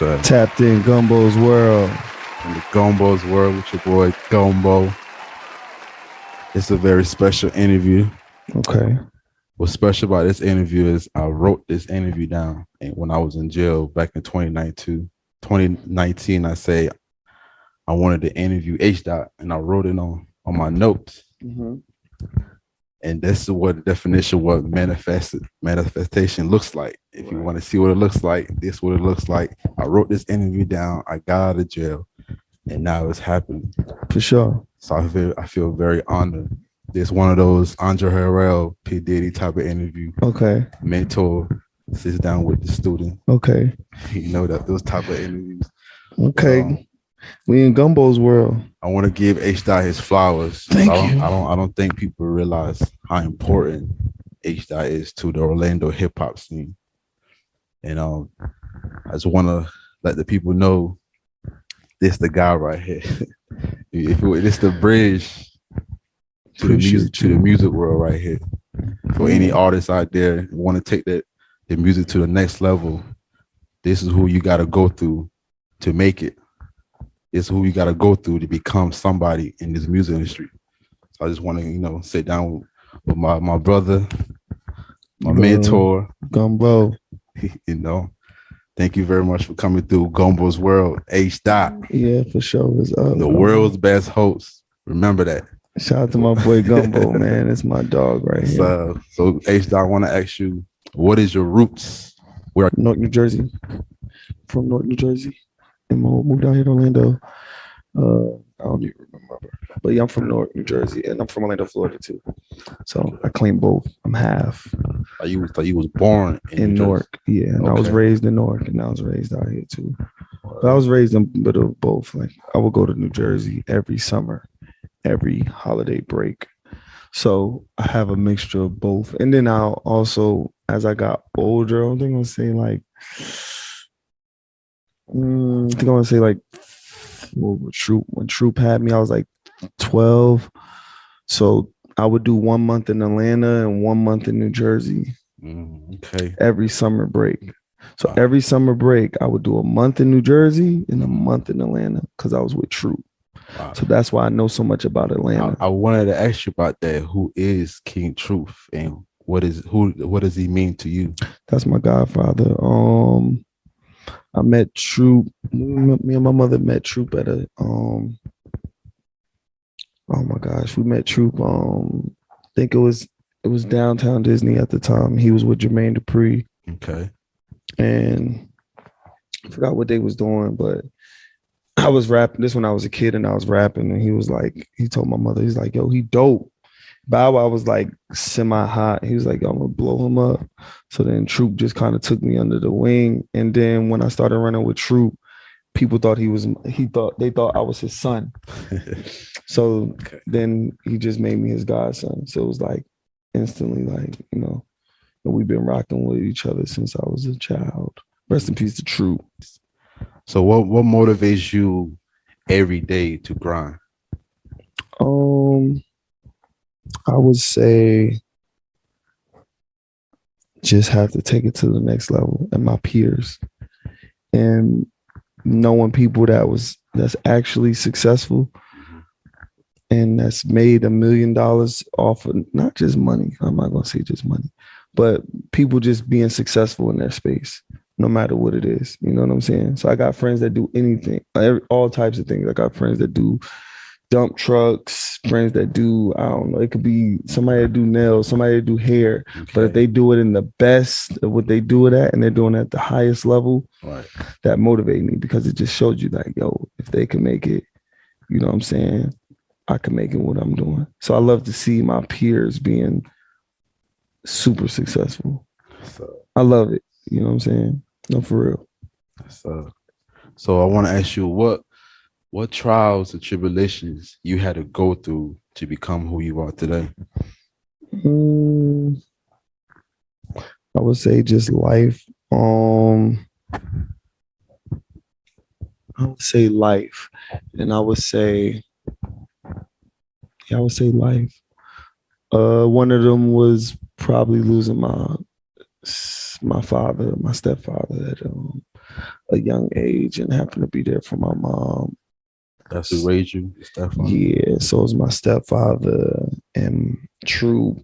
sir. Tapped in Gombo'S world. In the Gombo'S world with your boy Gombo. It's a very special interview. Okay. What's special about this interview is I wrote this interview down, and when I was in jail back in 2019, I say I wanted to interview Hdot, and I wrote it on my notes. Mm-hmm. And this is what the definition of what manifestation looks like. If you want to see what it looks like, this is what it looks like. I wrote this interview down. I got out of jail, and now it's happening. For sure. So I feel very honored. It's one of those Andre Harrell, P. Diddy type of interview. Okay. Mentor sits down with the student. Okay. You know that those type of interviews. Okay. We in Gombo'S world. I want to give Hdot his flowers. Thank you. I don't think people realize how important Hdot is to the Orlando hip hop scene. And I just want to let the people know this the guy right here. It's the bridge to the music world right here. For any artists out there who want to take the music to the next level, this is who you got to go through to make it. It's who you got to go through to become somebody in this music industry. So I just want to, sit down with my brother, my mentor, Gombo. Thank you very much for coming through Gombo'S world, Hdot. Yeah, for sure. The world's best host. Remember that. Shout out to my boy Gombo, man. It's my dog right here. So Hdot, I want to ask you, what is your roots? Where? Newark, New Jersey. From Newark, New Jersey. And moved out here to Orlando. I don't even remember. But yeah, I'm from Newark, New Jersey, and I'm from Orlando, Florida too. So I claim both. I'm half. You was born in Newark. Yeah, and I was raised in Newark, and I was raised out here too. But I was raised in a bit of both. Like I would go to New Jersey every summer, every holiday break. So I have a mixture of both. And then I'll also, as I got older, I think I'm gonna say like, when Troop had me, I was like 12. So I would do 1 month in Atlanta and 1 month in New Jersey. Okay. Every summer break. So every summer break, I would do a month in New Jersey and a month in Atlanta because I was with Troop. Wow. So that's why I know so much about Atlanta. I wanted to ask you about that. Who is King Truth, and what does he mean to you? That's my godfather. I met Troop. Me and my mother met Troop at a oh my gosh, we met Troop. I think it was downtown Disney at the time. He was with Jermaine Dupri. Okay. And I forgot what they was doing, but I was rapping this when I was a kid, and I was rapping, and he told my mother, he's like, yo, he dope. Bow Wow was like semi-hot. He was like, yo, I'm gonna blow him up. So then Troop just kind of took me under the wing. And then when I started running with Troop, people thought they thought I was his son. So then he just made me his godson. So it was like instantly like, and we've been rocking with each other since I was a child. Rest in peace to Troop. So what motivates you every day to grind? I would say just have to take it to the next level, and my peers, and knowing people that's actually successful and that's made $1 million off of not just money. I'm not gonna say just money, but people just being successful in their space, no matter what it is. You know what I'm saying? So I got friends that do anything, all types of things. I got friends that do dump trucks, friends that do, I don't know, it could be somebody that do nails, somebody that do hair, but if they do it in the best of what they do it at, and they're doing it at the highest level, that motivate me, because it just showed you like, yo, if they can make it, you know what I'm saying, I can make it what I'm doing. So I love to see my peers being super successful. I love it. You know what I'm saying? No, for real. So I want to ask you, what trials and tribulations you had to go through to become who you are today? I would say just life. I would say life, and I would say life. One of them was probably losing my stepfather a young age and happened to be there for my mom. That's who raised you, your stepfather? Yeah, so it was my stepfather and True,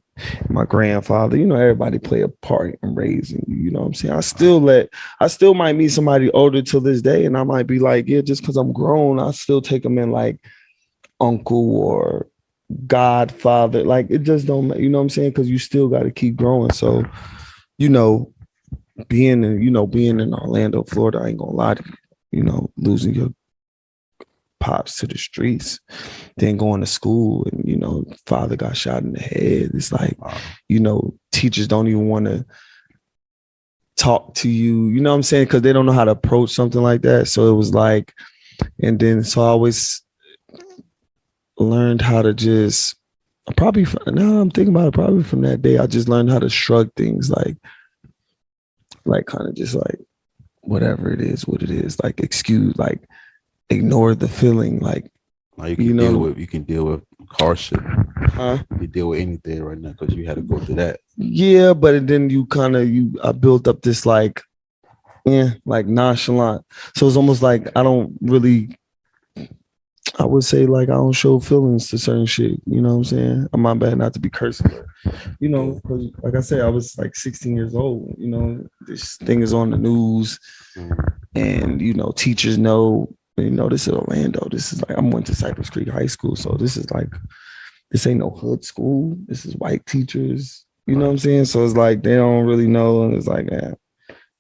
my grandfather. You know, everybody play a part in raising you. You know what I'm saying? I still might meet somebody older to this day, and I might be like, yeah, just because I'm grown, I still take them in like uncle or godfather. Like it just don't, you know what I'm saying? Because you still got to keep growing. So, you know, being in Orlando, Florida, I ain't gonna lie to you. You know, losing your pops to the streets, then going to school, and father got shot in the head. It's like, teachers don't even want to talk to you. You know what I'm saying? Because they don't know how to approach something like that. So it was like, and then so I always learned how to just probably now I'm thinking about it, probably from that day I just learned how to shrug things like kind of just like whatever it is, what it is, like excuse, like ignore the feeling, like you can deal with hardship. You deal with anything right now because you had to go through that. Yeah, but then I built up this like nonchalant. So it's almost like I would say like I don't show feelings to certain shit. You know what I'm saying? I'm not bad not to be cursing. Because like I said, I was like 16 years old. This thing is on the news, and teachers know. This is Orlando. This is like I went to Cypress Creek High School, so this ain't no hood school. This is white teachers. You know what I'm saying? So it's like they don't really know, and it's like,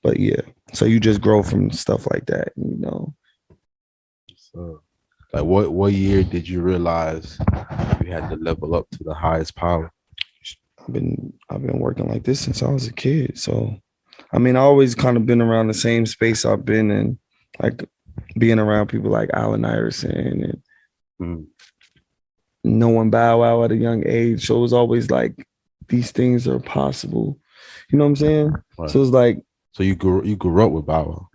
but yeah. So you just grow from stuff like that, So, like, what year did you realize you had to level up to the highest power? I've been working like this since I was a kid. So, I mean, I always kind of been around the same space I've been in, like being around people like Allen Iverson and knowing Bow Wow at a young age. So it was always like these things are possible. You know what I'm saying? Right. So it's like. So you grew up with Bow Wow.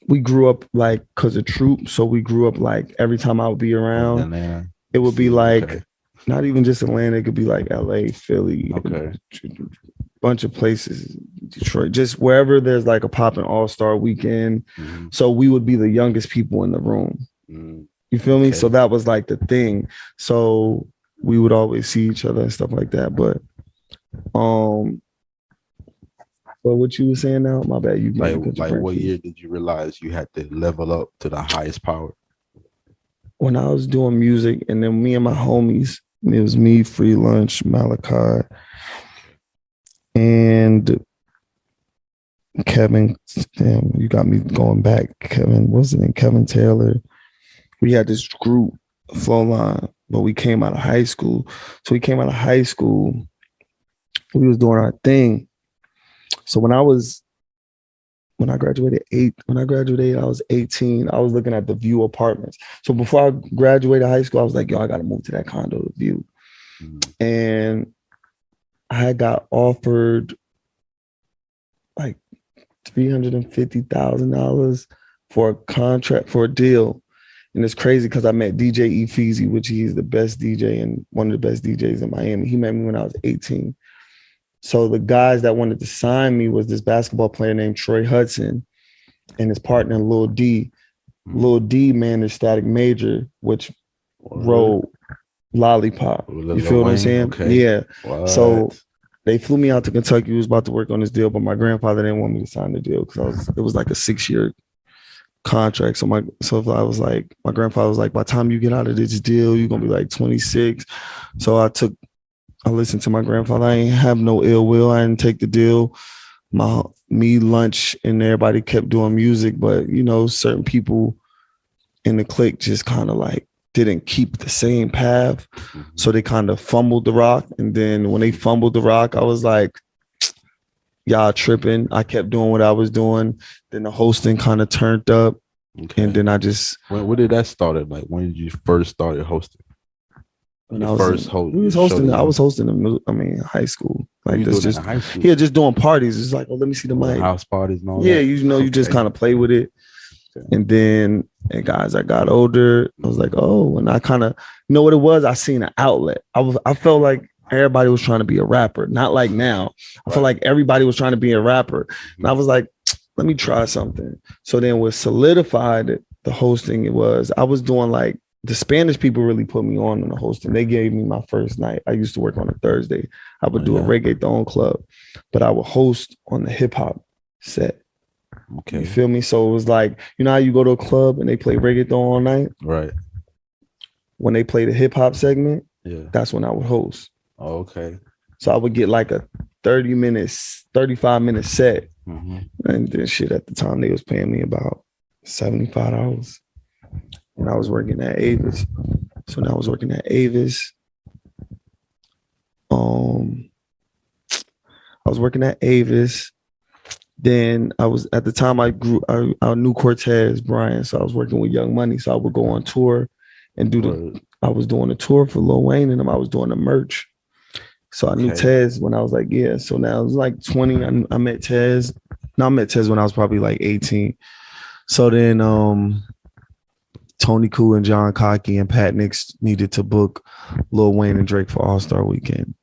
We grew up like because of Troop. So we grew up like every time I would be around, it would be like not even just Atlanta. It could be like LA, Philly, bunch of places, Detroit, just wherever there's like a popping all-star weekend. So we would be the youngest people in the room. You feel me? So that was like the thing. So we would always see each other and stuff like that. But what you were saying now, my bad. You like what year did you realize you had to level up to the highest power? When I was doing music, and then me and my homies, it was me, Free Lunch, Malachi, and Kevin. Damn, you got me going back. Kevin, what's his name? Kevin Taylor. We had this group, Flowline, but we came out of high school. So we came out of high school. We was doing our thing. So when I graduated, I was 18. I was looking at the View apartments. So before I graduated high school, I was like, yo, I got to move to that condo, the View. And I got offered like $350,000 for a contract, for a deal. And it's crazy because I met DJ Efeezy, which he's the best DJ and one of the best DJs in Miami. He met me when I was 18. So the guys that wanted to sign me was this basketball player named Troy Hudson and his partner, Lil D. Lil D managed Static Major, which wrote Lollipop. You feel what I'm saying? Okay. Yeah. What? So they flew me out to Kentucky. We was about to work on this deal, but my grandfather didn't want me to sign the deal because it was like a 6-year contract. So my grandfather was like, by the time you get out of this deal, you're gonna be like 26. So I listened to my grandfather. I ain't have no ill will. I didn't take the deal. Lunch, and everybody kept doing music, but certain people in the clique just kind of like didn't keep the same path. So they kind of fumbled the rock. And then when they fumbled the rock, I was like, y'all tripping. I kept doing what I was doing. Then the hosting kind of turned up. And then I just. When did that start? Like, when did you first started hosting? When I was hosting high school. Like this, just high school? Yeah, just doing parties. It's like, oh, let me see the mic. House parties and all that. Yeah, you just kind of play with it. Okay. And then, guys, I got older. I was like, oh, and I kind of, what it was? I seen an outlet. I felt like everybody was trying to be a rapper. Not like now. I felt like everybody was trying to be a rapper. And I was like, let me try something. So then what solidified the hosting, it was I was doing like the Spanish people really put me on the hosting. They gave me my first night. I used to work on a Thursday. I would do a reggaeton club, but I would host on the hip hop set. Okay. You feel me? So it was like, you know how you go to a club and they play reggaeton all night? Right. When they play the hip hop segment, Yeah. that's when I would host. Oh, okay. So I would get like a 30 minutes, 35-minute set. Mm-hmm. And then shit, at the time they was paying me about $75. And I was working at Avis. So now I was working at Avis. I was working at Avis. Then I was at the time I knew Cortez Brian, so I was working with Young Money. So I would go on tour and do I was doing a tour for Lil Wayne and them. I was doing the merch. So I knew Tez when I was like, yeah. So now it was like 20. I met Tez. No, I met Tez when I was probably like 18. So then Tony Koo and John Cocky and Pat Nix needed to book Lil Wayne and Drake for All-Star Weekend.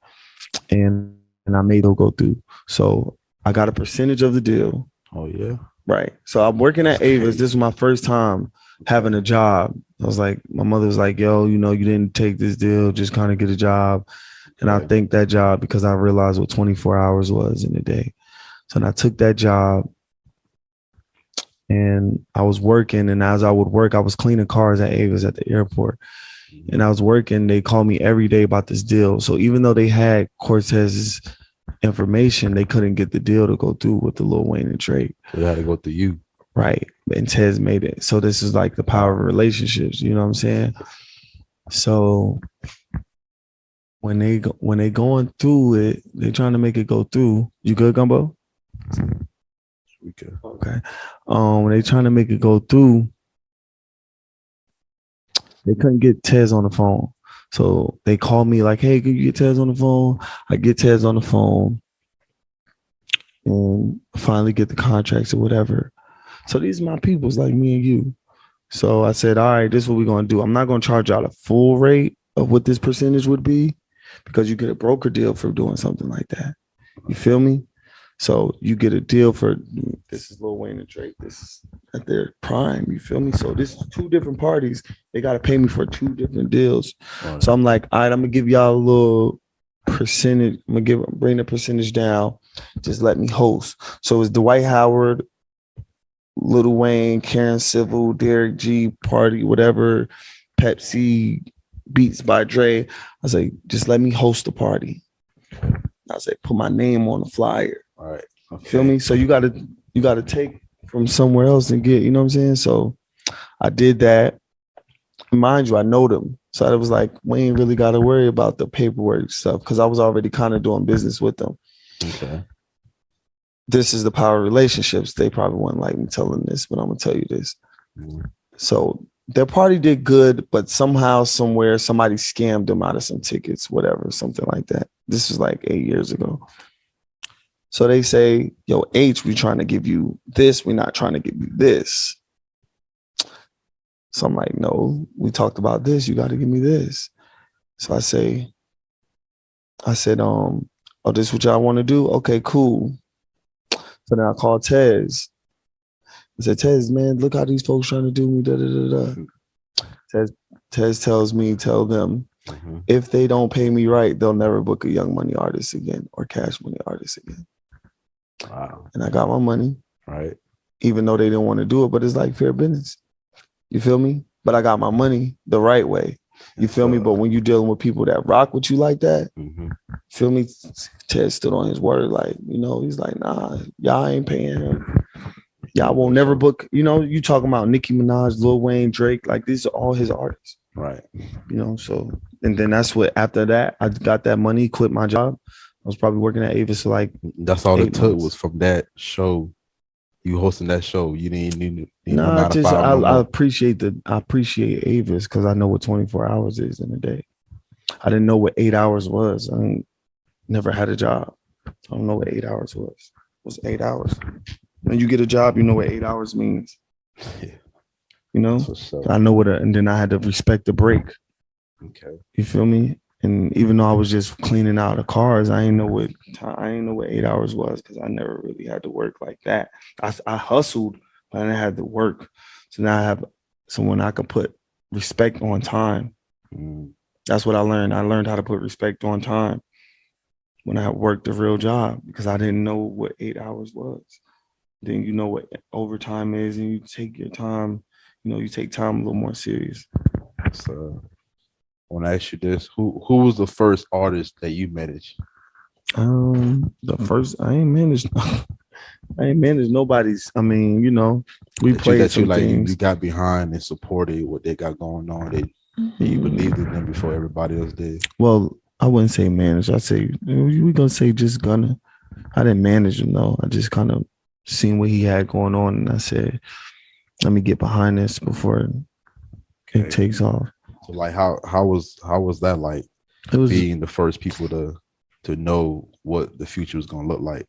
And I made it go through. So I got a percentage of the deal. Oh, yeah. Right. So I'm working at Avis. This was my first time having a job. I was like, my mother was like, yo, you know, you didn't take this deal, just kind of get a job. And I think that job because I realized what 24 hours was in a day. So then I took that job and I was working. And as I would work, I was cleaning cars at Avis at the airport. And I was working. They called me every day about this deal. So even though they had Cortez's information, they couldn't get the deal to go through with the Lil Wayne and Drake. So they had to go through you. Right. And Tez made it. So this is like the power of relationships. You know what I'm saying? So when they going through it, they trying to make it go through. You good, Gumbo? Okay. When they trying to make it go through, they couldn't get Tez on the phone. So they called me like, hey, can you get Tez on the phone? I get Tez on the phone and finally get the contracts or whatever. So these are my peoples like me and you. So I said, all right, this is what we're going to do. I'm not going to charge out a full rate of what this percentage would be because you get a broker deal for doing something like that. You feel me? So you get a deal for, this is Lil Wayne and Drake. This is at their prime. You feel me? So this is two different parties. They got to pay me for two different deals. Right. So I'm like, all right, I'm going to give y'all a little percentage. I'm going to bring the percentage down. Just let me host. So it's Dwight Howard, Lil Wayne, Karen Civil, Derek G, Party, whatever, Pepsi, Beats by Dre. I was like, just let me host the party. I was like, put my name on the flyer. All right. Okay. Feel me? So you gotta take from somewhere else and get, you know what I'm saying? So I did that. Mind you, I know them. So I was like, we ain't really gotta worry about the paperwork stuff because I was already kind of doing business with them. Okay. This is the power of relationships. They probably wouldn't like me telling this, but I'm gonna tell you this. Mm-hmm. So their party did good, but somehow, somewhere, somebody scammed them out of some tickets, whatever, something like that. This was like 8 years ago. So they say, yo, H, we trying to give you this. We're not trying to give you this. So I'm like, no, we talked about this. You got to give me this. So I said, oh, this is what y'all want to do? Okay, cool. So then I called Tez. I said, Tez, man, look how these folks trying to do me. Da, da, da, da. Tez tells me, tell them, if they don't pay me right, they'll never book a Young Money artist again or Cash Money artist again. Wow. And I got my money. Right. Even though they didn't want to do it, but it's like fair business. You feel me? But I got my money the right way. You feel me? But when you're dealing with people that rock with you like that, feel me? Ted stood on his word. Like, you know, he's like, nah, y'all ain't paying him. Y'all won't never book. You know, you talking about Nicki Minaj, Lil Wayne, Drake. Like, these are all his artists. Right. You know, so, and then that's what, after that, I got that money, quit my job. I was probably working at Avis for like, that's all it took was from that show. You hosting that show. You didn't need nah, just I appreciate Avis because I know what 24 hours is in a day. I didn't know what 8 hours was. I never had a job. I don't know what 8 hours was. It was 8 hours. When you get a job, you know what 8 hours means. Yeah. You know? I know and then I had to respect the break. Okay. You feel me? And even though I was just cleaning out the cars, I didn't know what 8 hours was because I never really had to work like that. I hustled, but I didn't have to work. So now I have someone I could put respect on time. Mm. That's what I learned. I learned how to put respect on time when I worked a real job because I didn't know what 8 hours was. Then you know what overtime is, and you take your time. You take time a little more serious. So I want to ask you this: Who was the first artist that you managed? The first I ain't managed. I ain't managed nobody's. I mean, we played some Like you things. got behind and supported what they got going on. You believed in them before everybody else did. Well, I wouldn't say manage. I say we gonna say just gonna. I didn't manage him though. I just kind of seen what he had going on, and I said, "Let me get behind this before it takes off." So like, how was that like? It was being the first people to know what the future was gonna look like.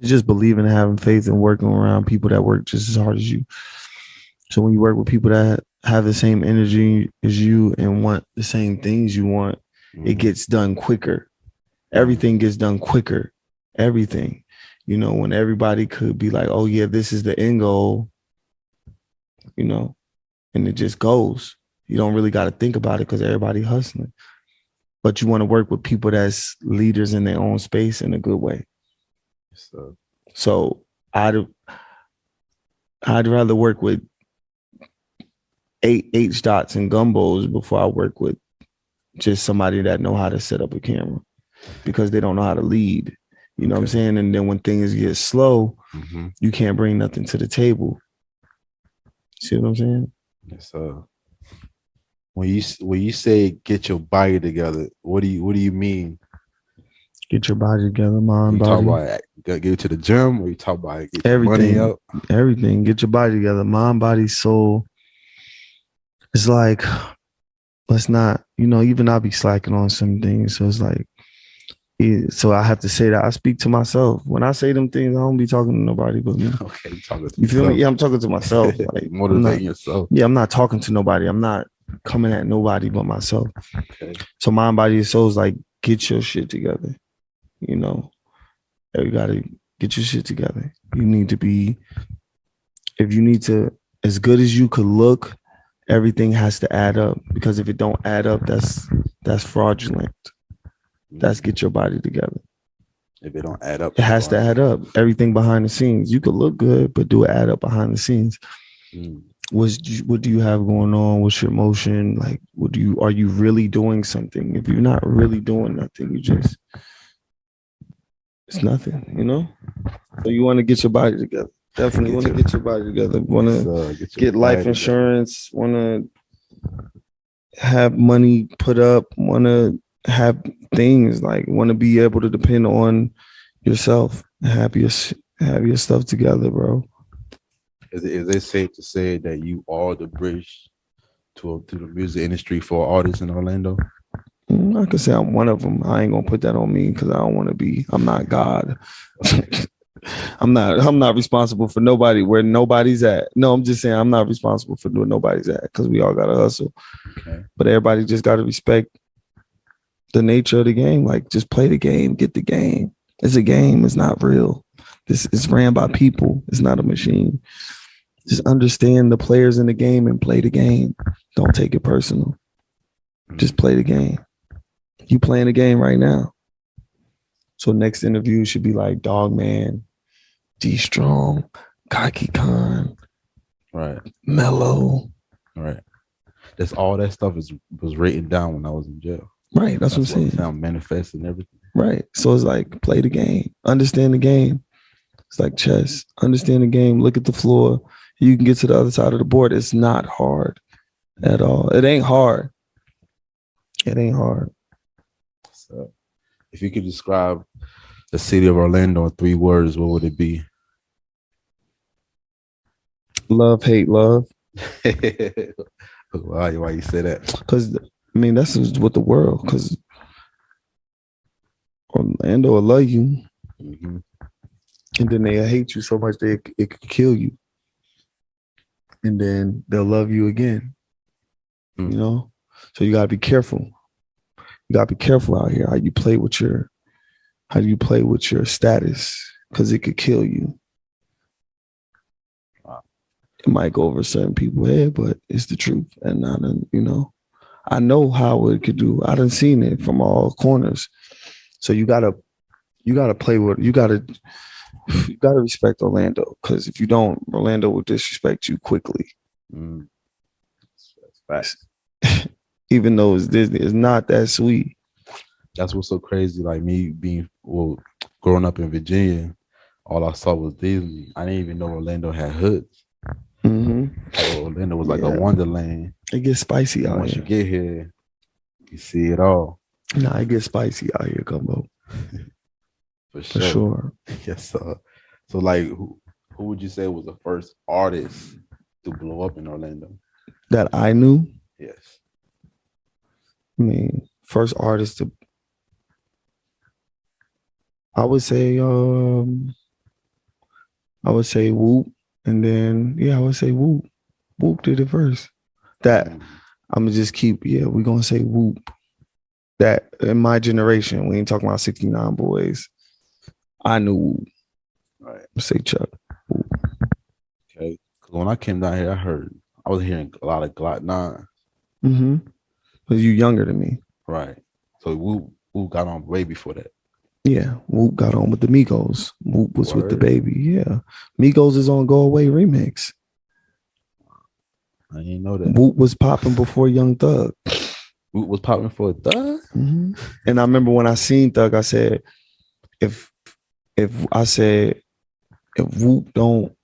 just believing and having faith and working around people that work just as hard as you. So when you work with people that have the same energy as you and want the same things you want, it gets done quicker. Everything gets done quicker. Everything. When everybody could be like, oh yeah, this is the end goal, and it just goes. You don't really got to think about it because everybody hustling. But you want to work with people that's leaders in their own space in a good way. So I'd rather work with Hdot and Gombo'S before I work with just somebody that know how to set up a camera because they don't know how to lead. You know what I'm saying? And then when things get slow, you can't bring nothing to the table. See what I'm saying? Yes, when you say get your body together, what do you mean? Get your body together, mind, you body. Talk about get to the gym, or you talk about get everything, your money up? Everything. Get your body together, mind, body, soul. It's like, let's not, even I'll be slacking on some things. So it's like, so I have to say that I speak to myself. When I say them things, I don't be talking to nobody but me. Okay, you talking to you feel me? Yeah, I'm talking to myself. Like motivating yourself. Yeah, I'm not talking to nobody. I'm not coming at nobody but myself. Okay. So mind, body, and soul is like, get your shit together. You gotta get your shit together. You need to be, if you need to, as good as you could look, everything has to add up. Because if it don't add up, that's fraudulent. That's get your body together. If it don't add up, it has to add up. Everything behind the scenes. You could look good, but do it add up behind the scenes? What do you have going on? What's your emotion? Like, are you really doing something? If you're not really doing nothing, it's nothing, So you want to get your body together. Definitely want to get your body together. Want to get life insurance. Want to have money put up. Want to have things, like want to be able to depend on yourself. Have your stuff together, bro. Is it safe to say that you are the bridge to the music industry for artists in Orlando? I could say I'm one of them. I ain't gonna put that on me because I don't want to be. I'm not God. I'm not responsible for nobody where nobody's at. No, I'm just saying I'm not responsible for where nobody's at because we all gotta hustle. Okay. But everybody just gotta respect the nature of the game. Like, just play the game, get the game. It's a game. It's not real. This is ran by people. It's not a machine. Just understand the players in the game and play the game. Don't take it personal. Just play the game. You playing the game right now. So next interview should be like Dog Man, D Strong, Kaki Khan, right? Mellow, right? That's all that stuff was written down when I was in jail. Right, that's what I'm saying. Found manifest and everything. Right. So it's like, play the game, understand the game. It's like chess. Understand the game. Look at the floor. You can get to the other side of the board. It's not hard at all. It ain't hard. It ain't hard. So, if you could describe the city of Orlando in 3 words, what would it be? Love, hate, love. Why you say that? Because, that's what the world, because Orlando will love you. And then they hate you so much it could kill you. And then they'll love you again. So you got to be careful. You gotta be careful out here how you play with your status, because it could kill you. It might go over certain people's head, but it's the truth. And I know how it could do. I done seen it from all corners. So you gotta play with you gotta respect Orlando, because if you don't, Orlando will disrespect you quickly. That's Even though it's Disney, it's not that sweet. That's what's so crazy. Like me growing up in Virginia, all I saw was Disney. I didn't even know Orlando had hoods. Orlando was like a wonderland. It gets spicy out once here. You get here, you see it all. Nah, it gets spicy out here, Gumbo. For sure. Yes, sir. So like, who would you say was the first artist to blow up in Orlando? That I knew? Yes. I mean, first artist to, I would say Whoop, and then I would say Whoop. Whoop did it first. That I'm gonna just keep. We're gonna say Whoop. That in my generation, we ain't talking about 69 boys. I knew Whoop. Right. Say Chuck. Whoop. Okay. Because when I came down here, I was hearing a lot of Glock 9. Because you younger than me. Right. So Whoop got on way before that. Yeah, Whoop got on with the Migos. Whoop was with the baby. Yeah, Migos is on Go Away remix. I didn't know that. Whoop was popping before Young Thug. Whoop was popping for Thug? And I remember when I seen Thug, I said, if Whoop don't,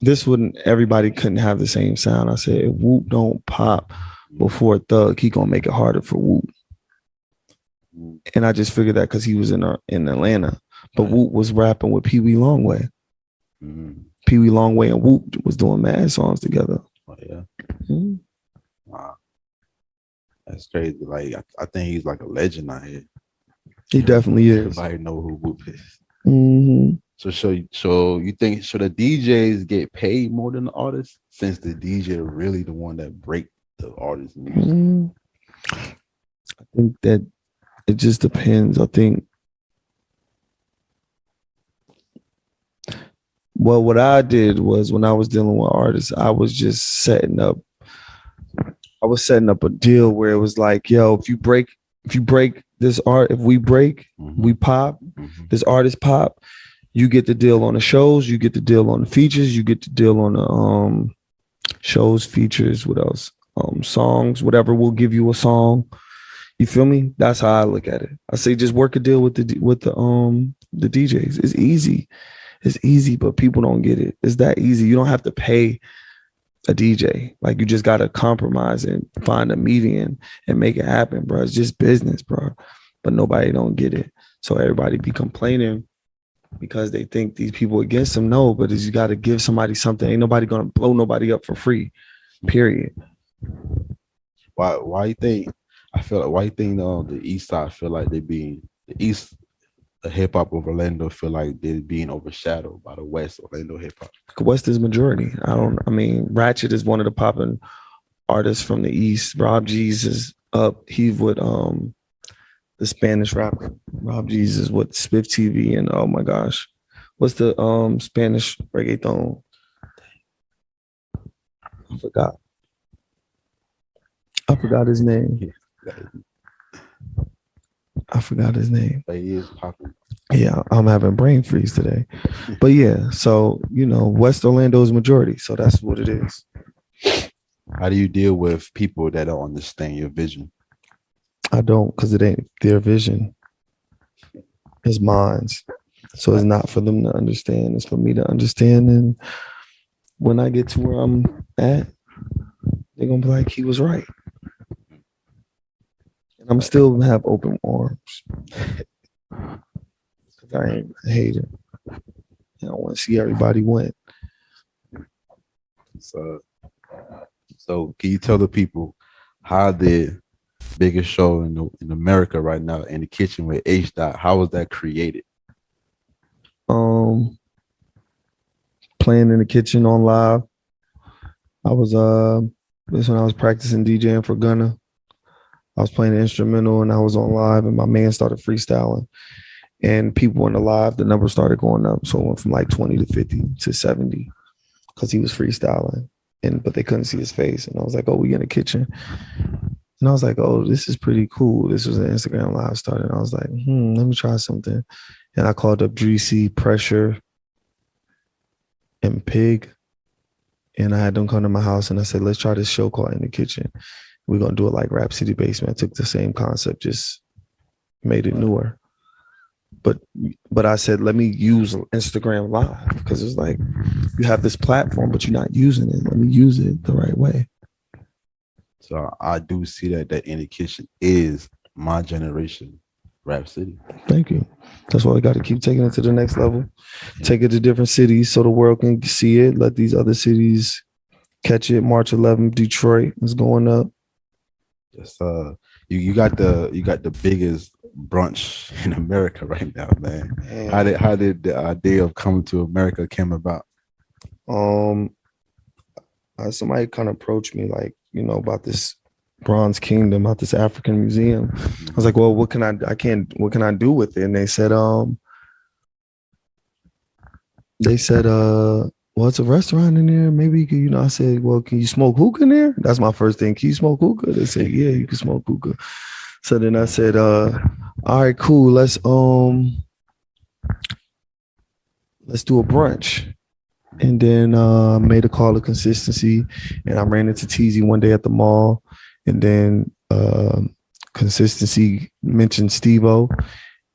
this wouldn't, everybody couldn't have the same sound. I said, if Whoop don't pop before Thug, he gonna make it harder for Whoop. And I just figured that because he was in Atlanta, but Whoop was rapping with Pee Wee Longway. Pee Wee Longway and Whoop was doing mad songs together. Oh yeah. Wow, that's crazy. Like I think he's like a legend out here. He definitely is. Everybody know who Whoop is. So you think should the DJs get paid more than the artists, since the DJ really the one that break the artist's music? I think that it just depends. I think, well, what I did was, when I was dealing with artists, I was setting up a deal where it was like, yo, if you break this art, if we break, we pop, this artist pop, you get the deal on the shows, you get the deal on the features, you get the deal on the shows, features, what else? Songs, whatever, we'll give you a song. You feel me? That's how I look at it. I say just work a deal with the DJs. It's easy. It's easy, but people don't get it. It's that easy. You don't have to pay a DJ. Like, you just gotta compromise and find a median and make it happen, bro. It's just business, bro. But nobody don't get it. So everybody be complaining because they think these people against them. No, but you gotta give somebody something. Ain't nobody gonna blow nobody up for free. Period. Why you think? I feel like, why you think the East Side feel like the hip hop of Orlando feel like they're being overshadowed by the West Orlando hip hop? West is majority. I mean, Ratchet is one of the popping artists from the East. Rob G's is up. He with the Spanish rapper. Rob G's is with Spiff TV, and oh my gosh, what's the Spanish reggaeton? I forgot his name. I forgot his name. But he is popping. Yeah, I'm having brain freeze today. But yeah, so West Orlando is majority, so that's what it is. How do you deal with people that don't understand your vision? I don't, because it ain't their vision. It's mine. So it's not for them to understand. It's for me to understand. And when I get to where I'm at, they're gonna be like, he was right. And I'm still gonna have open arms. Because I ain't a hater. I want to see everybody win. So can you tell the people how the biggest show in America right now, In the Kitchen with Hdot, how was that created? Playing in the kitchen on live. I was this when I was practicing DJing for Gunna. I was playing an instrumental and I was on live and my man started freestyling. And people in the live, the number started going up. So it went from like 20 to 50 to 70 because he was freestyling. But they couldn't see his face. And I was like, oh, we in the kitchen. And I was like, oh, this is pretty cool. This was an Instagram live started. And I was like, let me try something. And I called up Dreesy, Pressure, and Pig. And I had them come to my house and I said, let's try this show called In the Kitchen. We're going to do it like Rap City Basement. I took the same concept, just made it newer. But I said, let me use Instagram Live because it's like you have this platform, but you're not using it. Let me use it the right way. So I do see that In the Kitchen is my generation Rap City. Thank you. That's why we got to keep taking it to the next level. Take it to different cities so the world can see it. Let these other cities catch it. March 11th, Detroit is going up. Just you got the biggest brunch in America right now, man. How did the idea of coming to America came about? Somebody kind of approached me like, about this Bronze Kingdom, about this African museum. I was like, well, what can I do with it? And they said, well, it's a restaurant in there. Maybe you can, I said, well, can you smoke hookah in there? That's my first thing. Can you smoke hookah? They said, yeah, you can smoke hookah. So then I said, all right, cool. Let's do a brunch. And then made a call to Consistency. And I ran into TZ one day at the mall. And then Consistency mentioned Steve-O.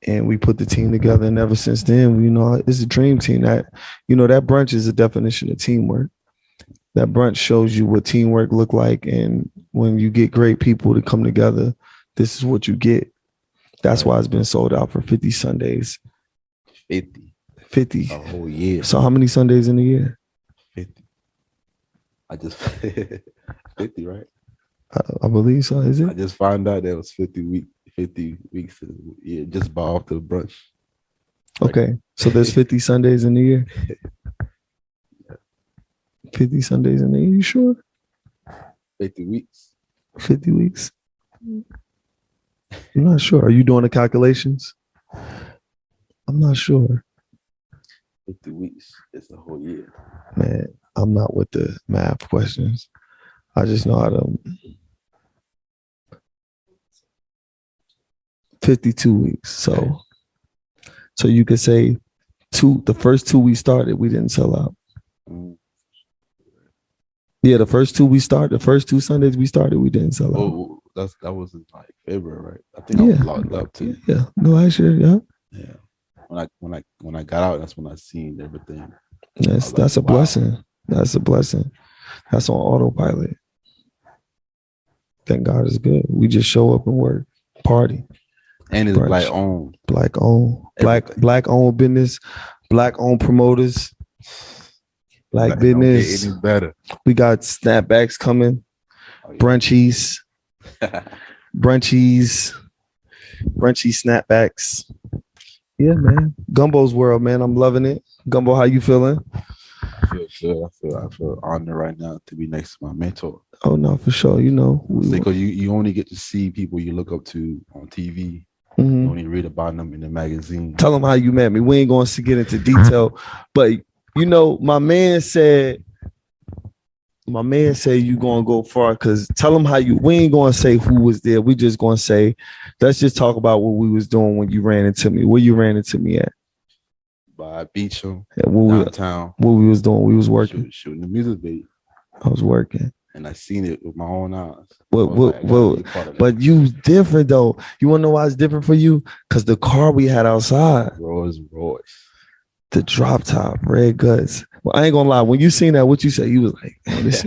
And we put the team together, and ever since then, it's a dream team. That brunch is a definition of teamwork. That brunch shows you what teamwork look like, and when you get great people to come together, this is what you get. That's why it's been sold out for 50 Sundays. 50 a whole year. So how many Sundays in a year? 50. I just 50, right? I believe so. Is it? I just found out that it was 50 weeks yeah, just by off the brunch. Okay, so there's 50 Sundays in the year. 50 Sundays in the year. You sure? 50 weeks. 50 weeks. I'm not sure. Are you doing the calculations? I'm not sure. 50 weeks. It's a whole year. Man, I'm not with the math questions. I just know how to. 52 weeks. So you could say the first two we started, we didn't sell out. Yeah, the first two Sundays we started, we didn't sell out. Oh, that was in like February, right? I think I was locked up too. Yeah, no, last year, yeah. Yeah. When I got out, that's when I seen everything. That's a blessing. That's a blessing. That's on autopilot. Thank God it's good. We just show up and work, party. And it's brunch. Black owned business, black owned promoters, black business. Don't get any better. We got snapbacks coming, brunchies, brunchy snapbacks. Yeah, man. Gombo's world, man. I'm loving it. Gombo, how you feeling? I feel good. I feel honored right now to be next to my mentor. Oh no, for sure. Because you only get to see people you look up to on TV. Mm-hmm. You only read about them in the magazine. Tell them how you met me. We ain't going to get into detail, but my man said you gonna go far. Because tell them how we ain't gonna say who was there. We just gonna say, let's just talk about what we was doing when you ran into me. Where you ran into me at? By Beecham, downtown. What we was doing? We was working, shooting the music video. I was working. And I seen it with my own eyes. But you different though. You wanna know why it's different for you? Because the car we had outside, Rolls Royce, the drop top, red guts. Well, I ain't gonna lie. When you seen that, what you say? You was like, oh, this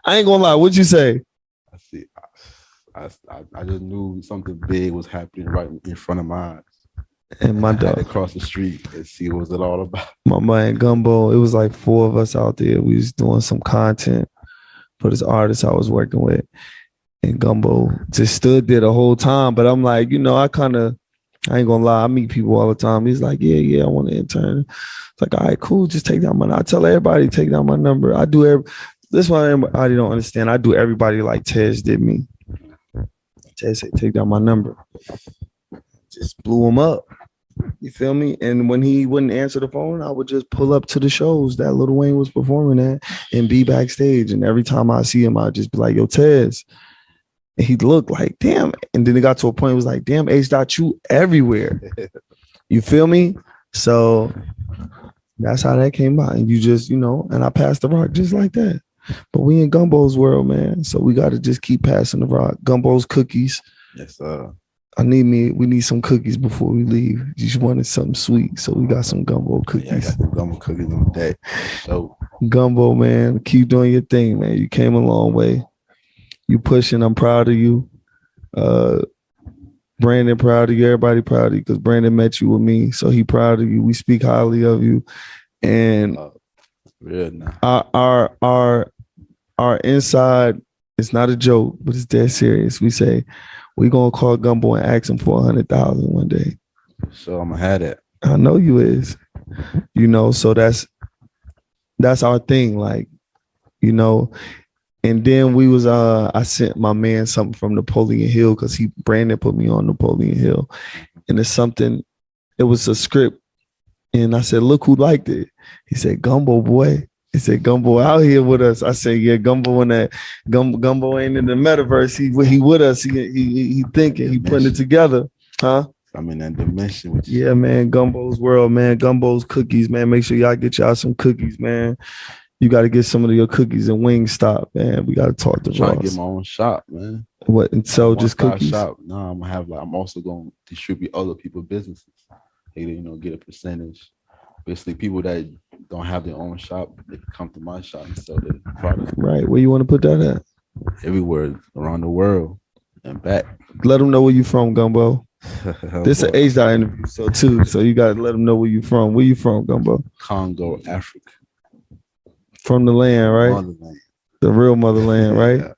I ain't gonna lie. What'd you say? I see. I just knew something big was happening right in front of my eyes. And my dog across the street and see what it all about. My man Gumbo. It was like 4 of us out there. We was doing some content for this artist I was working with, and Gumbo just stood there the whole time. But I'm like, I ain't gonna lie, I meet people all the time. He's like, yeah, I want to intern. It's like, all right, cool, just take down my number. I tell everybody, take down my number. I do this one everybody don't understand. I do everybody like Tej did me. Ted said, take down my number. Just blew him up. You feel me? And when he wouldn't answer the phone, I would just pull up to the shows that Lil Wayne was performing at and be backstage. And every time I see him, I'd just be like, yo, Tez. And he'd look like, damn. And then it got to a point, it was like, damn, Hdot, you everywhere. You feel me? So that's how that came out. And you just, you know, and I passed the rock just like that. But we in Gombo'S world, man. So we got to just keep passing the rock. Gombo'S cookies. Yes, sir. We need some cookies before we leave. Just wanted something sweet. So we got some gumbo cookies. Yeah, I got some gumbo cookies on that. So Gumbo, man, keep doing your thing, man. You came a long way. You pushing. I'm proud of you. Brandon proud of you. Everybody proud of you because Brandon met you with me. So he proud of you. We speak highly of you. And real now. Our inside, it's not a joke, but it's dead serious. We say, we gonna call Gumbo and ask him for 100,000 one day. So I'm gonna have that. I know you is. You know, so that's our thing, like, you know. And then we was I sent my man something from Napoleon Hill because Brandon put me on Napoleon Hill. And it's something, it was a script. And I said, look who liked it. He said, Gumbo boy. He said, Gumbo out here with us. I said, yeah, Gumbo in that Gumbo ain't in the metaverse. He with us. He thinking, he putting it together. Huh? I'm in that dimension with you. Yeah, man. Gombo'S world, man. Gombo'S cookies, man. Make sure y'all get y'all some cookies, man. You got to get some of your cookies and Wingstop, man. We got to talk to Ross. I'm trying to get my own shop, man. What, and sell just cookies? Shop. No, I'm also going to distribute other people's businesses. They, you know, get a percentage. Basically, people that don't have their own shop, they can come to my shop and sell their products. Right. Where you want to put that at? Everywhere around the world and back. Let them know where you from, Gumbo. This is an Hdot interview, so you got to let them know where you from. Where you from, Gumbo? Congo, Africa. From the land, right? Motherland. The real motherland, right? Yeah.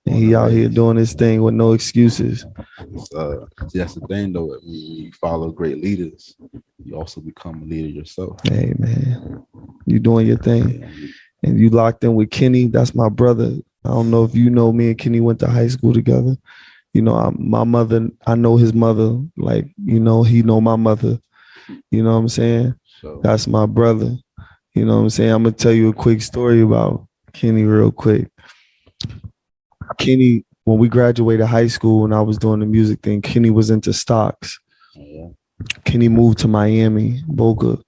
And he out here doing his thing with no excuses. That's the thing, though. When you follow great leaders, you also become a leader yourself. Hey, man, you doing your thing. Yeah. And you locked in with Kenny. That's my brother. I don't know if you know, me and Kenny went to high school together. You know, my mother, I know his mother. Like, you know, he know my mother. You know what I'm saying? So, that's my brother. You know what I'm saying? I'm going to tell you a quick story about Kenny real quick. Kenny, when we graduated high school and I was doing the music thing, Kenny was into stocks. Yeah. Kenny moved to Miami, Boca.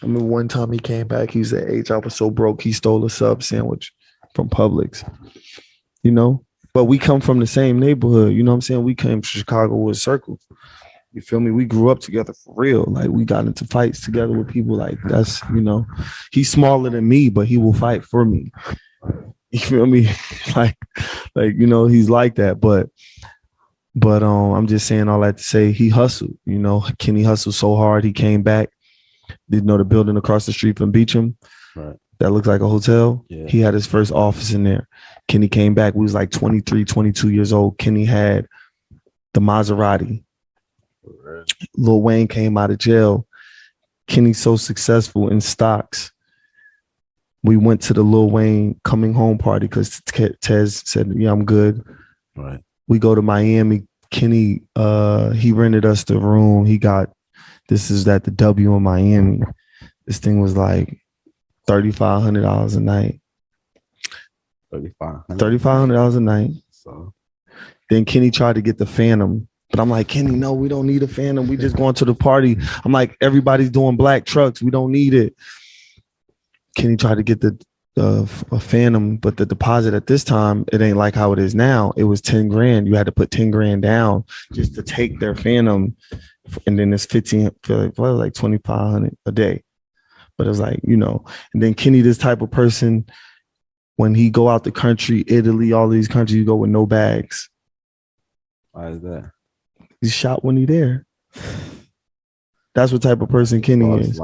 I remember one time he came back, he said, H, I was so broke, he stole a sub sandwich from Publix. You know? But we come from the same neighborhood. You know what I'm saying? We came from Chicago with Circle. You feel me? We grew up together for real. Like, we got into fights together with people. Like, that's, you know, he's smaller than me, but he will fight for me. You feel me? like, you know, he's like that. But I'm just saying all that to say he hustled. You know, Kenny hustled so hard. He came back. Didn't know the building across the street from Beecham. Right. That looks like a hotel. Yeah. He had his first office in there. Kenny came back. We was like 23, 22 years old. Kenny had the Maserati. Right. Lil Wayne came out of jail. Kenny's so successful in stocks. We went to the Lil Wayne coming home party because Tez said, yeah, I'm good. Right. We go to Miami. Kenny, he rented us the room. This is at the W in Miami. This thing was like $3,500 a night. $3,500 a night. So then Kenny tried to get the Phantom. But I'm like, Kenny, no, we don't need a Phantom. We just going to the party. I'm like, everybody's doing black trucks. We don't need it. Kenny tried to get a Phantom, but the deposit at this time, it ain't like how it is now. It was 10 grand. You had to put 10 grand down just to take their Phantom. And then it's 15, like 2,500 a day. But it was like, you know, and then Kenny, this type of person, when he go out the country, Italy, all these countries, you go with no bags. Why is that? He's shot when he there. That's what type of person Kenny is.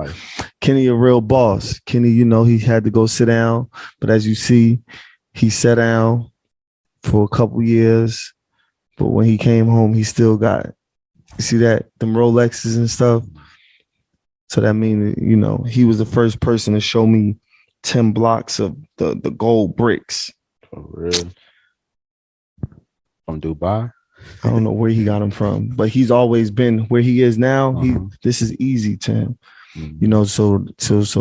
Kenny a real boss. Kenny, you know, he had to go sit down. But as you see, he sat down for a couple years. But when he came home, he still got, you see that, them Rolexes and stuff. So that means, you know, he was the first person to show me 10 blocks of the gold bricks. For real? From Dubai? I don't know where he got him from, but he's always been where he is now. This is easy to him, you know. So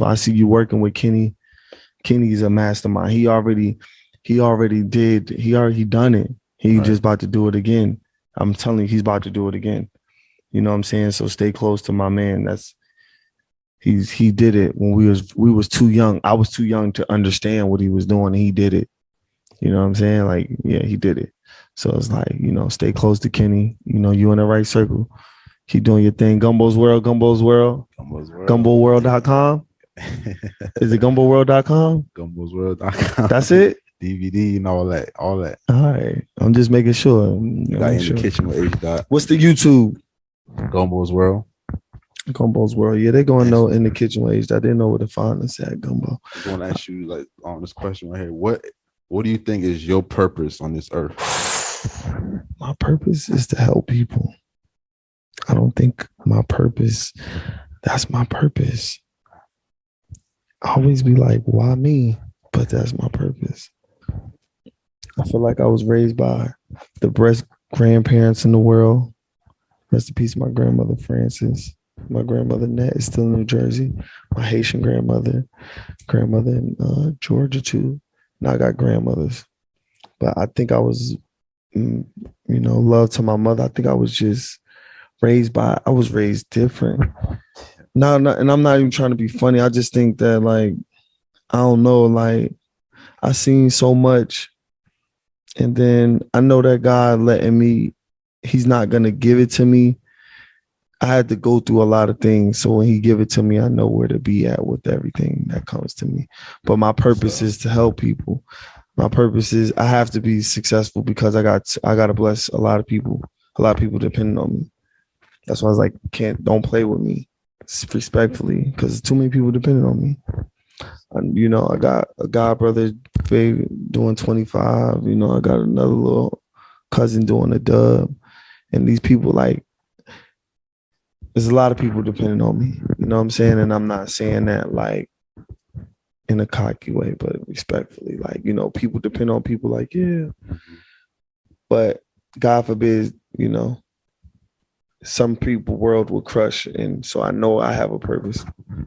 I see you working with Kenny. Kenny's a mastermind. He already done it. He just about to do it again. I'm telling you, he's about to do it again. You know what I'm saying? So stay close to my man. He did it when we was too young. I was too young to understand what he was doing, and he did it. You know what I'm saying? Like, yeah, he did it. So it's like, you know, stay close to Kenny. You know, you in the right circle. Keep doing your thing. Gombo's World, Gombo'sWorld.com. Is it GomboWorld.com? Gombo'sWorld.com. That's it? DVD and all that. All right. I'm just making sure. Got in the kitchen with Hdot. What's the YouTube? Gombo's World. Gombo's World. Yeah, they're going to know in the kitchen with Hdot. They know where to find us at Gombo. I'm going to ask you, like, on this question right here. What do you think is your purpose on this earth? My purpose is to help people. I don't think my purpose, that's my purpose. I always be like, why me? But that's my purpose. I feel like I was raised by the best grandparents in the world. Rest in peace, my grandmother, Frances. My grandmother, Nat, is still in New Jersey. My Haitian grandmother in Georgia, too. Now I got grandmothers. But I think I was, you know, love to my mother. I think I was just I was raised different. No, and I'm not even trying to be funny. I just think that, like, I don't know, like, I seen so much. And then I know that God letting me, he's not going to give it to me. I had to go through a lot of things. So when he give it to me, I know where to be at with everything that comes to me. But my purpose is to help people. My purpose is I have to be successful because I got to bless a lot of people. A lot of people depending on me. That's why I was like, don't play with me respectfully, because too many people depending on me. And, you know, I got a god brother doing 25. You know, I got another little cousin doing a dub. And these people, like, there's a lot of people depending on me. You know what I'm saying? And I'm not saying that, like, in a cocky way, but respectfully. Like, you know, people depend on people, like, yeah. But God forbid, you know, some people world will crush. And so I know I have a purpose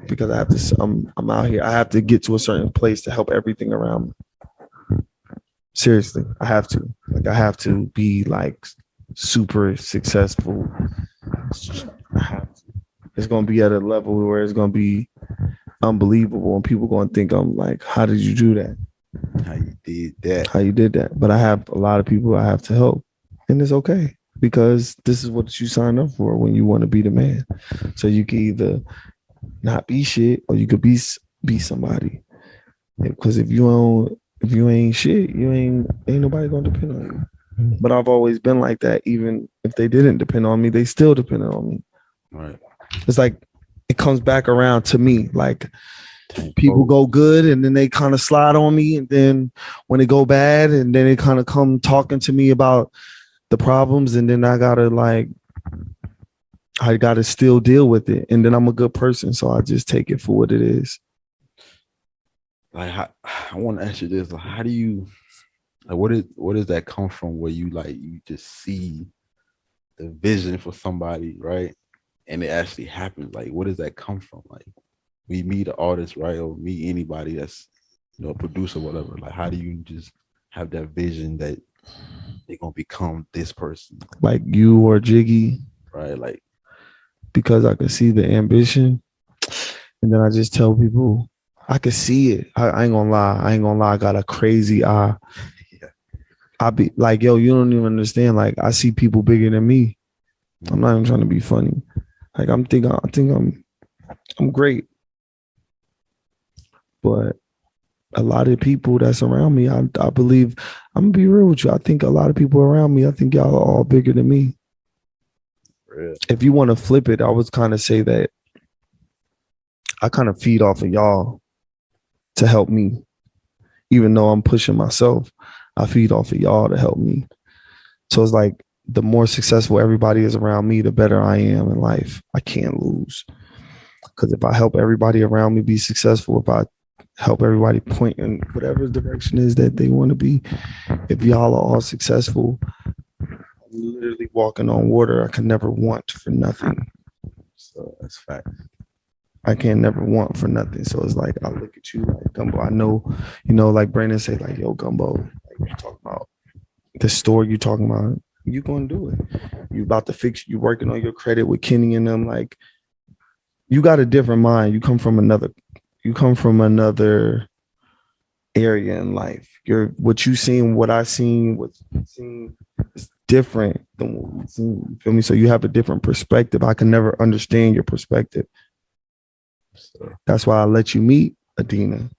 because I have to, I'm out here. I have to get to a certain place to help everything around me. Seriously, I have to. Like, I have to be, like, super successful. I have to. It's going to be at a level where it's going to be unbelievable, and people going to think I'm like, how did you do that? How you did that? But I have a lot of people I have to help, and it's okay because this is what you sign up for when you want to be the man. So you can either not be shit or you could be somebody. Because if you ain't shit, ain't nobody gonna depend on you. But I've always been like that. Even if they didn't depend on me, they still depended on me. Right. It's like it comes back around to me. Like, people go good and then they kind of slide on me, and then when they go bad, and then they kind of come talking to me about the problems, and then I gotta still deal with it. And then I'm a good person, so I just take it for what it is. Like, I want to ask you this: like, how do you, like, what does that come from? Where you just see the vision for somebody, right, and it actually happens? Like, what does that come from? Like, we meet an artist, right, or meet anybody that's, you know, a producer, whatever. Like, how do you just have that vision that they're gonna become this person, like you or Jiggy, right? Like, because I could see the ambition, and then I just tell people I could see it. I ain't gonna lie. I got a crazy eye. Yeah. I be like, yo, you don't even understand. Like, I see people bigger than me. I'm not even trying to be funny. Like, I think I'm great. But a lot of people that's around me, I believe, I'm gonna be real with you. I think a lot of people around me, I think y'all are all bigger than me. Really? If you want to flip it, I would kind of say that I kind of feed off of y'all to help me. Even though I'm pushing myself, I feed off of y'all to help me. So it's like, the more successful everybody is around me, the better I am in life. I can't lose. Because if I help everybody around me be successful, if I help everybody point in whatever direction is that they want to be, if y'all are all successful, literally walking on water. I can never want for nothing. So that's fact. I can never want for nothing. So it's like I look at you like Gumbo. I know, like Brandon say, like, yo, Gumbo, like you talking about the store you talking about, you gonna do it. You about to fix, you working on your credit with Kenny and them. Like, you got a different mind. You come from another area in life. What you seen, what I seen, what's seen is different than what we've seen. You feel me? So you have a different perspective. I can never understand your perspective. So that's why I let you meet Adina.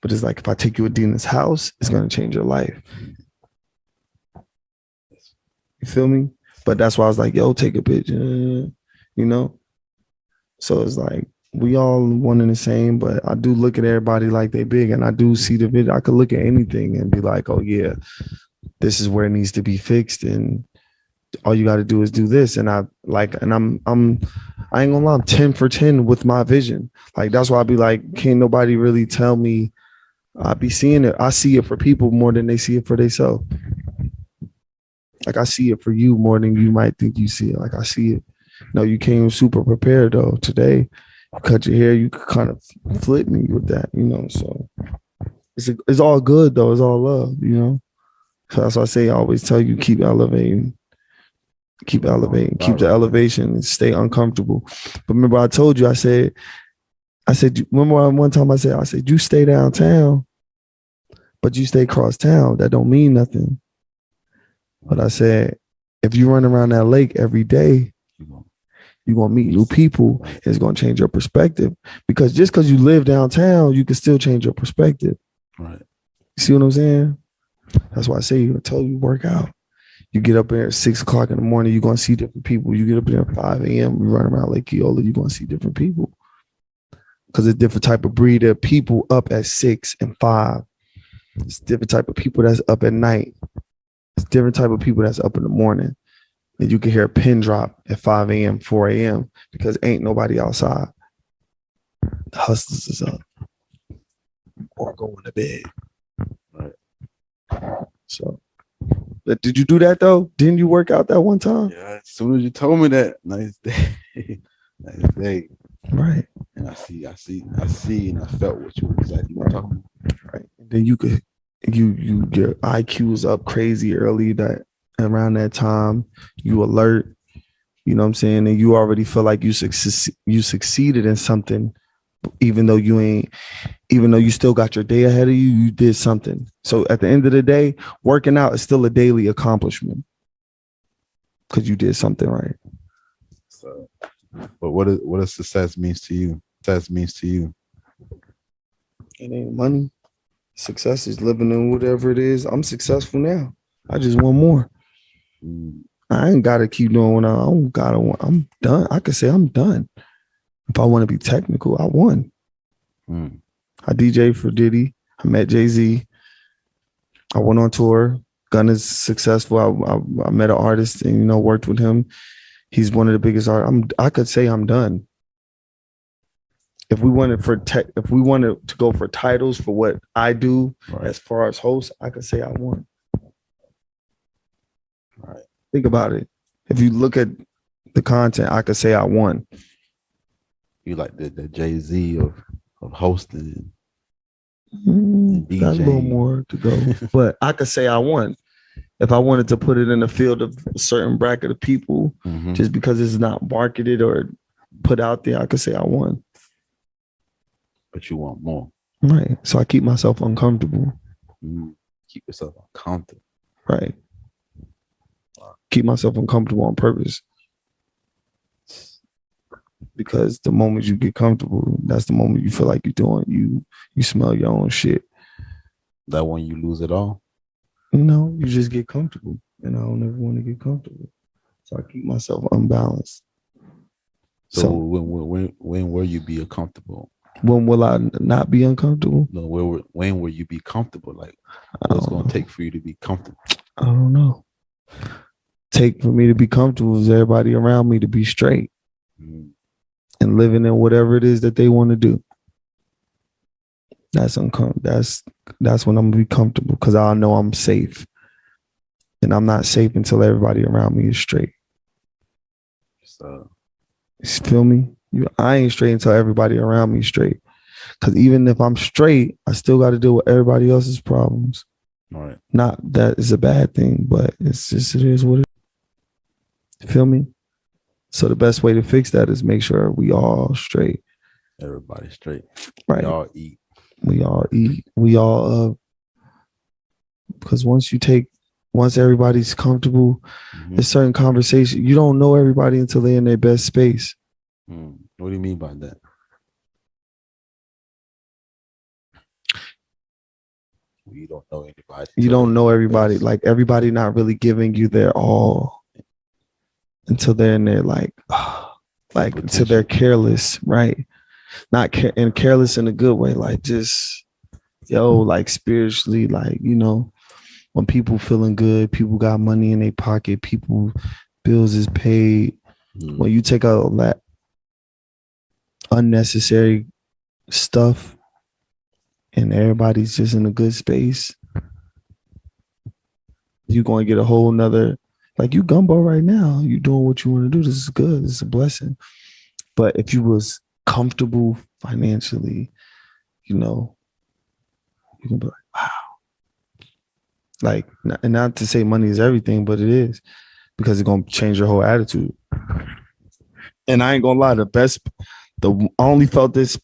But it's like if I take you to Adina's house, it's gonna change your life. You feel me? But that's why I was like, yo, take a picture, So it's like we all one and the same, but I do look at everybody like they big, and I do see the video. I could look at anything and be like, oh yeah, this is where it needs to be fixed, and all you got to do is do this. And I ain't gonna lie, I'm 10 for 10 with my vision. Like that's why I be like, can't nobody really tell me. I be seeing it. I see it for people more than they see it for themselves. Like I see it for you more than you might think you see it. Like I see it. No, you came super prepared though. Today, you cut your hair. You could kind of flip me with that, So it's all good though. It's all love, So that's why I say I always tell you keep elevating, keep the elevation, and stay uncomfortable. But remember, I told you, I said, remember one time I said you stay downtown, but you stay cross town. That don't mean nothing. But I said, if you run around that lake every day, you're going to meet new people. It's going to change your perspective. Because just because you live downtown, you can still change your perspective. Right. You see what I'm saying? That's why I say I told you work out. You get up there at 6 o'clock in the morning, you're going to see different people. You get up there at 5 a.m., you run around Lake Eola, you're going to see different people. Because it's a different type of breed of people up at 6 and 5. It's a different type of people that's up at night. It's a different type of people that's up in the morning. And you can hear a pin drop at 5 a.m., 4 a.m. because ain't nobody outside. The hustlers is up or going to bed. Right. So, but did you do that though? Didn't you work out that one time? Yeah. As soon as you told me that, nice day, nice day. Right. And I see, and I felt what you were exactly talking about. Right. And then you could, your IQ is up crazy early that around that time, you alert, you know what I'm saying? And you already feel like you succeeded in something, even though you still got your day ahead of you, you did something. So at the end of the day, working out is still a daily accomplishment because you did something right. So, but what does success means to you? Success means to you. It ain't money. Success is living in whatever it is. I'm successful now. I just want more. I ain't got to keep doing what I'm done. I could say I'm done. If I want to be technical, I won. I DJ for Diddy. I met Jay-Z. I went on tour. Gunna's successful. I met an artist and, worked with him. He's one of the biggest artists. I could say I'm done. If we wanted to go for titles for what I do as far as host, I could say I won. All right. Think about it. If you look at the content, I could say I won. You like the Jay-Z of hosting and DJing. Got a little more to go, but I could say I won. If I wanted to put it in the field of a certain bracket of people, just because it's not marketed or put out there, I could say I won. But you want more. Right. So I keep myself uncomfortable. Keep yourself uncomfortable. Right. Keep myself uncomfortable on purpose. Because the moment you get comfortable, that's the moment you feel like you're doing. You smell your own shit. That when you lose it all? No, you just get comfortable. And I don't ever want to get comfortable. So I keep myself unbalanced. So when will you be uncomfortable? When will I not be uncomfortable? No, when will you be comfortable? Like, what's going to take for you to be comfortable? I don't know. Take for me to be comfortable is everybody around me to be straight and living in whatever it is that they want to do. That's uncomfortable. That's when I'm gonna be comfortable because I know I'm safe And I'm not safe until everybody around me is straight. So, You feel me? I ain't straight until everybody around me is straight. Because even if I'm straight, I still got to deal with everybody else's problems. right. Not that is a bad thing, but it's just, it is what it is. You feel me? So the best way to fix that is make sure we all straight. Everybody straight. Right. We all eat. We all eat. We all, because once everybody's comfortable, there's certain conversation. You don't know everybody until they're in their best space. What do you mean by that? You don't know anybody. You don't know everybody. Like everybody not really giving you their all until they're in there, like until they're careless, right? Not and careless in a good way, like just like spiritually, like, you know, when people feeling good, people got money in their pocket, people bills is paid. When you take out all that unnecessary stuff and everybody's just in a good space, you're going to get a whole nother, like you Gumbo right now, you doing what you want to do. This is good. This is a blessing. But if you was comfortable financially, you know, you can be like, wow. Like, and not to say money is everything, but it is, because it's going to change your whole attitude. And I ain't going to lie, I only felt this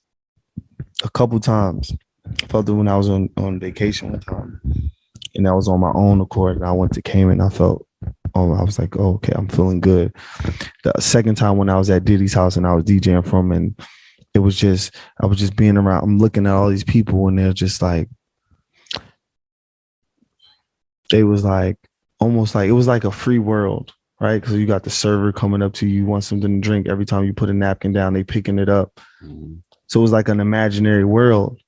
a couple times. I felt it when I was on vacation one time, and I was on my own accord, and I went to Cayman. I was like, oh, okay, I'm feeling good. The second time when I was at Diddy's house and I was DJing from, and I was just being around. I'm looking at all these people, and they're just like, they was like, almost like, it was like a free world, right? Because you got the server coming up to you, you want something to drink. Every time you put a napkin down, they picking it up. So it was like an imaginary world.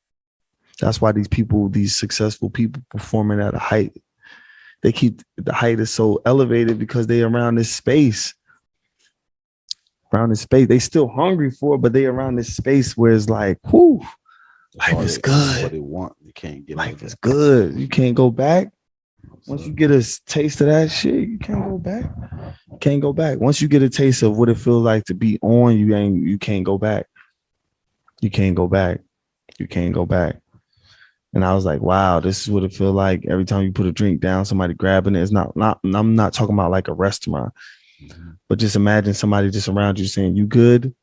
That's why these successful people performing at a height, they keep the height is so elevated because they around this space. Around this space, they still hungry for it, but they around this space where it's like, whoo, life is good. What they want, you can't get. Life is good. You can't go back. Once you get a taste of that shit, you can't go back. You can't go back. Once you get a taste of what it feels like to be on, you can't go back. You can't go back. You can't go back. And I was like, wow, this is what it feels like every time you put a drink down, somebody grabbing it. It's not I'm not talking about like a restaurant, but just imagine somebody just around you saying you good,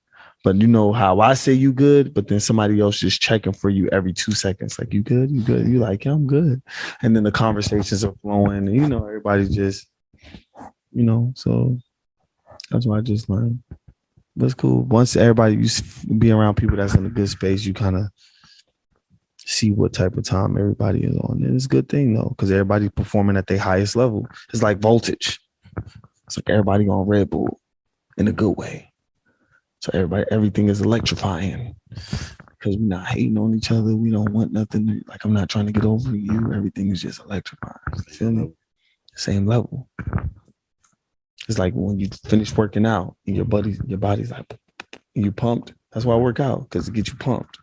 but you know how I say you good, but then somebody else just checking for you every 2 seconds. Like, you good? You good? You like, yeah, I'm good. And then the conversations are flowing, and, you know, everybody just, you know, so that's why I just learned. That's cool. Once everybody, you be around people that's in a good space, you kind of see what type of time everybody is on. And it's a good thing though, because everybody's performing at their highest level. It's like voltage. It's like everybody on Red Bull in a good way. So everything is electrifying because we're not hating on each other. We don't want nothing. Like, I'm not trying to get over you. Everything is just electrifying. You feel me? Same level. It's like when you finish working out and your body's like, you pumped. That's why I work out, because it gets you pumped.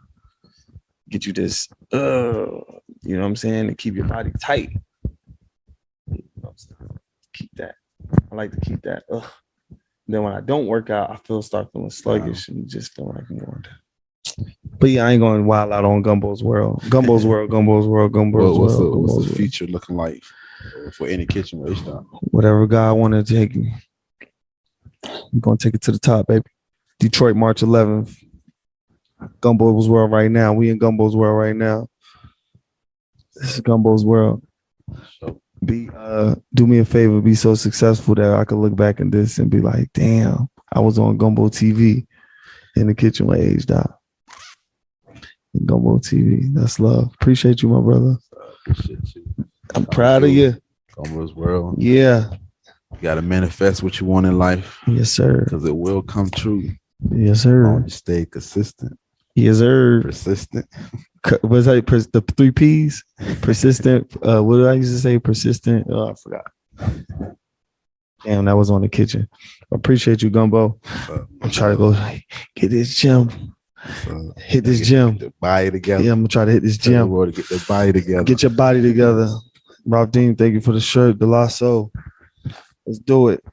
Get you this, you know what I'm saying? And keep your body tight. You know what I'm saying? Keep that. I like to keep that. Then when I don't work out, I start feeling sluggish and just feel like more. But yeah, I ain't going wild out on Gombo's World. Gombo's World, Gombo's World, Gombo's World. What's the future looking like for In the Kitchen with Hdot? Whatever God wanted to take me. We're going to take it to the top, baby. Detroit, March 11th. Gombo's World right now. We in Gombo's World right now. This is Gombo's World. Do me a favor, be so successful that I can look back at this and be like, damn, I was on Gombo TV in the kitchen with Hdot. Gombo TV. That's love. Appreciate you, my brother. Appreciate you. I'm proud of you. Gombo's World. Yeah. You gotta manifest what you want in life. Yes, sir. Because it will come true. Yes, sir. You stay consistent. Yes, sir. Persistent. Was that the 3 P's? Persistent. What did I used to say? Persistent. Oh, I forgot. Damn, that was on the kitchen. I appreciate you, Gombo. I'm trying to go get this gym. Hit this gym. Get the body together. Yeah, I'm gonna try to hit this gym. To get the body together. Get your body together. Rob Dean, thank you for the shirt, the lasso. Let's do it.